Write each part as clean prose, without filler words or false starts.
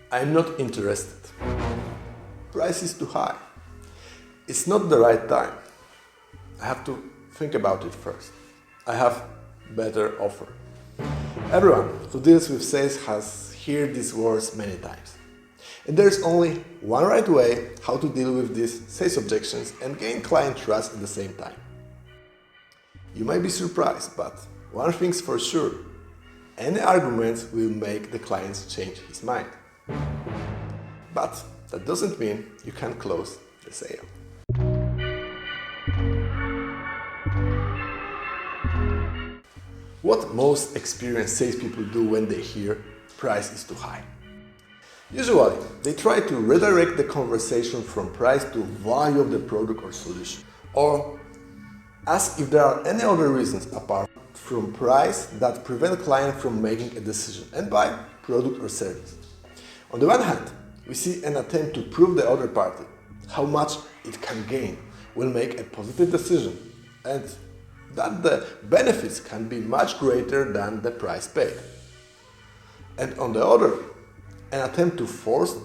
I'm not interested. Price is too high. It's not the right time. I have to think about it first. I have better offer. Everyone who deals with sales has heard these words many times. And there's only one right way how to deal with these sales objections and gain client trust at the same time. You might be surprised, but one thing's for sure, any arguments will make the client change his mind. But that doesn't mean you can close the sale. What most experienced salespeople do when they hear price is too high? Usually, they try to redirect the conversation from price to value of the product or solution, or ask if there are any other reasons apart from price that prevent client from making a decision and buy product or service. On the one hand, we see an attempt to prove the other party how much it can gain will make a positive decision and that the benefits can be much greater than the price paid. And on the other, an attempt to force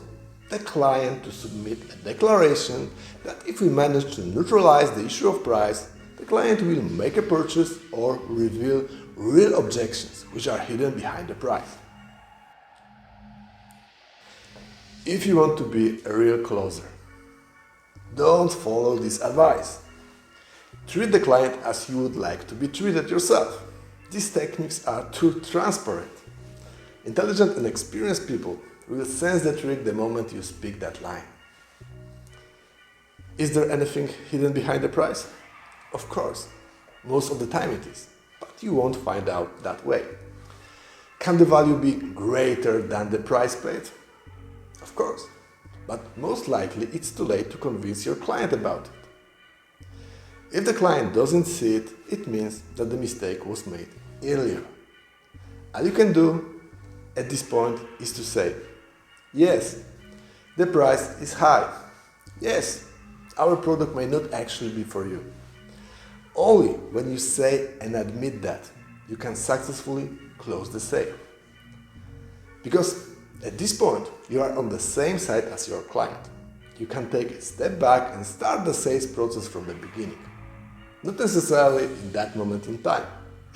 the client to submit a declaration that if we manage to neutralize the issue of price, the client will make a purchase or reveal real objections which are hidden behind the price. If you want to be a real closer, don't follow this advice. Treat the client as you would like to be treated yourself. These techniques are too transparent. Intelligent and experienced people will sense the trick the moment you speak that line. Is there anything hidden behind the price? Of course, most of the time it is, but you won't find out that way. Can the value be greater than the price paid? Of course, but most likely it's too late to convince your client about it. If the client doesn't see it, it means that the mistake was made earlier. All you can do at this point is to say, yes, the price is high. Yes, our product may not actually be for you. Only when you say and admit that, you can successfully close the sale. Because at this point, you are on the same side as your client. You can take a step back and start the sales process from the beginning. Not necessarily in that moment in time.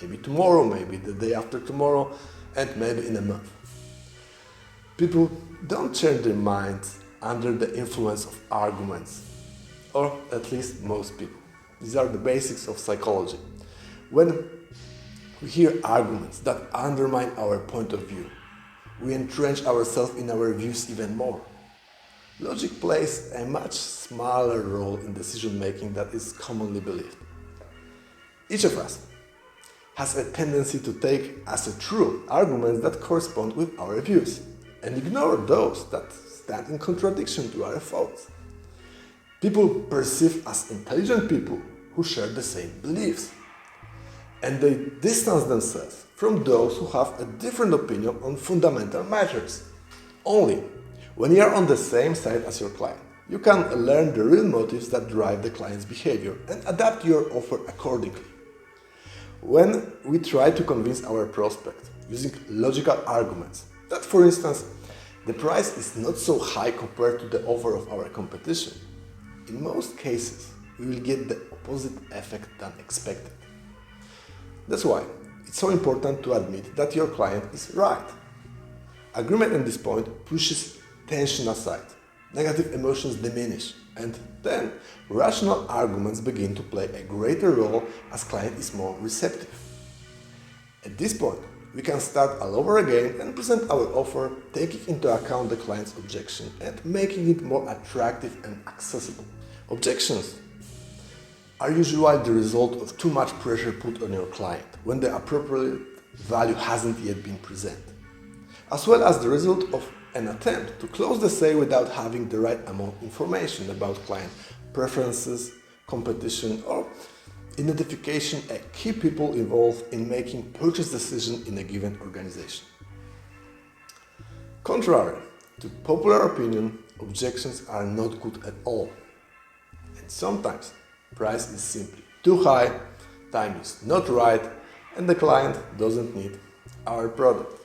Maybe tomorrow, maybe the day after tomorrow, and maybe in a month. People don't change their minds under the influence of arguments, or at least most people. These are the basics of psychology. When we hear arguments that undermine our point of view, we entrench ourselves in our views even more. Logic plays a much smaller role in decision-making than is commonly believed. Each of us has a tendency to take as a true arguments that correspond with our views and ignore those that stand in contradiction to our thoughts. People perceive as intelligent people who share the same beliefs, and they distance themselves from those who have a different opinion on fundamental matters. Only when you are on the same side as your client, you can learn the real motives that drive the client's behavior and adapt your offer accordingly. When we try to convince our prospect using logical arguments that, for instance, the price is not so high compared to the offer of our competition, in most cases, we will get the opposite effect than expected. That's why it's so important to admit that your client is right. Agreement at this point pushes tension aside, negative emotions diminish, and then rational arguments begin to play a greater role as client is more receptive. At this point, we can start all over again and present our offer, taking into account the client's objection and making it more attractive and accessible. Objections are usually the result of too much pressure put on your client when the appropriate value hasn't yet been presented, as well as the result of an attempt to close the sale without having the right amount of information about client preferences, competition, or identification of key people involved in making purchase decisions in a given organization. Contrary to popular opinion, objections are not good at all. And sometimes price is simply too high, time is not right, and the client doesn't need our product.